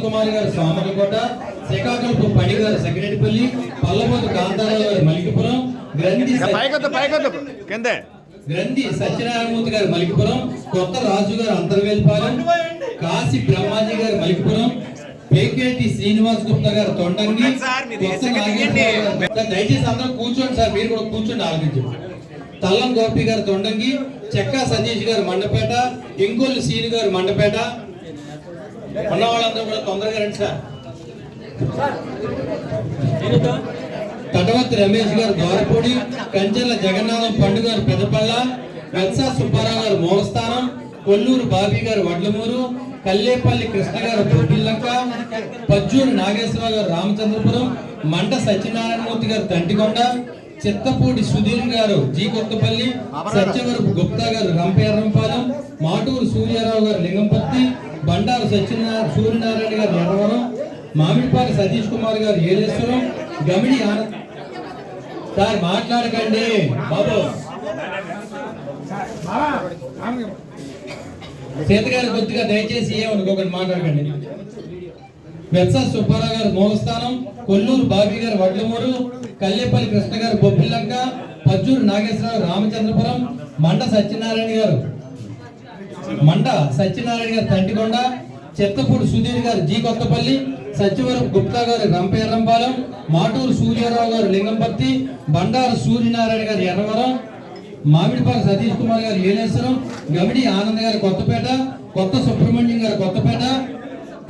కుమార్ గారు సోమరకోట, శ్రీకాకుళపు పడి గారు సెక్రటరీపల్లి, పల్లబోతు కాంతారావు గారు మలికిపురం, గ్రంథి సత్యనారాయణమూర్తి గారు మలికిపురం, కొత్త రాజు గారు అంతర్వేలిపాలెం, కాశీ బ్రహ్మాజీ గారు మలికిపురం, పేకేటి శ్రీనివాస్ గుప్తా గారు తొండంగి, దయచేసి అందరూ కూర్చోండి సార్, మీరు కూడా కూర్చోండి ఆలోచించండి. తల్లం గోపి గారు తొండంగి, చెక్కా సతీష్ గారు మండపేట, ఇంగోలు సీని గారు మండపేట. ఉన్న వాళ్ళందరూ కూడా తొందరగా రండి సార్. తటవర్తి రమేష్ గారు ద్వారపూడి, కంచెర్ల జగన్నాథం పండు గారు పెదపల్ల, వెత్స సుబ్బారావు గారు మూలస్థానం, కొల్లూరు బాబీ గారు వడ్లమూరు, కల్లేపల్లి కృష్ణ గారు బొబ్బిల్లంక, పజ్జూరు నాగేశ్వరరావు గారు రామచంద్రపురం, మంట సత్యనారాయణమూర్తి గారు తంటికొండ, చిత్తపూడి సుధీర్ గారు జీ కొత్తపల్లి, సత్యవరపు గుప్తా గారు రంపేరంపాలెం, మాటూరు సూర్యారావు గారు లింగంపత్తి, బండారు సూర్యనారాయణ గారు ఎర్రవరం, మామిడిపాటి సతీష్ కుమార్ గారు ఏలేశ్వరం, గమిడి ఆనంద్ సార్ మాట్లాడకండి బాబు. సీతగారి కొద్దిగా దయచేసి ఏమనుకోకండి, మాట్లాడకండి. వెత్స సుబ్బారావు గారు మూలస్థానం, కొల్లూరు బాబీ గారు వడ్లమూరు, కల్లేపల్లి కృష్ణ గారు బొబ్బిల్లంక, పజ్జూరు నాగేశ్వరరావు రామచంద్రపురం, మంట సత్యనారాయణ గారు తంటికొండ, చెత్తపూడి సుధీర్ గారు జీ కొత్తపల్లి, సత్యవరపు గుప్తా గారు రంపేరంపాలెం, మాటూరు సూర్యారావు గారు లింగంపత్తి, బండారు సూర్యనారాయణ గారు ఎర్రవరం, మామిడిపాటి సతీష్ కుమార్ గారు ఏలేశ్వరం, గమిడి ఆనంద్ గారు కొత్తపేట, కొత్త సుబ్రహ్మణ్యం గారు కొత్తపేట,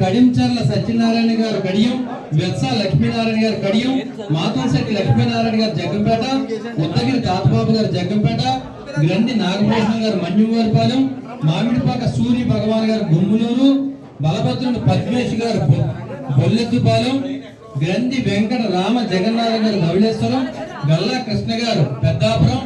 కడించర్ల సత్యనారాయణ గారు కడియం, వెత్స లక్ష్మీనారాయణ గారు కడియం, మాతంశెట్టి లక్ష్మీనారాయణ గారు జగ్గంపేట, ఉత్తగిరి తాతబాబు గారు జగ్గంపేట, గ్రంథి నాగభూషణం గారు మన్యువారిపాలెం, మామిడిపాక సూర్య భగవాన్ గారు గుమ్ములూరు, బలభద్రుడు పద్మేష్ గారు బొల్లెత్తుపాలెం, గ్రంథి వెంకట రామ జగన్నాథ గారు ధవళేశ్వరం, గల్లా కృష్ణ గారు పెద్దాపురం.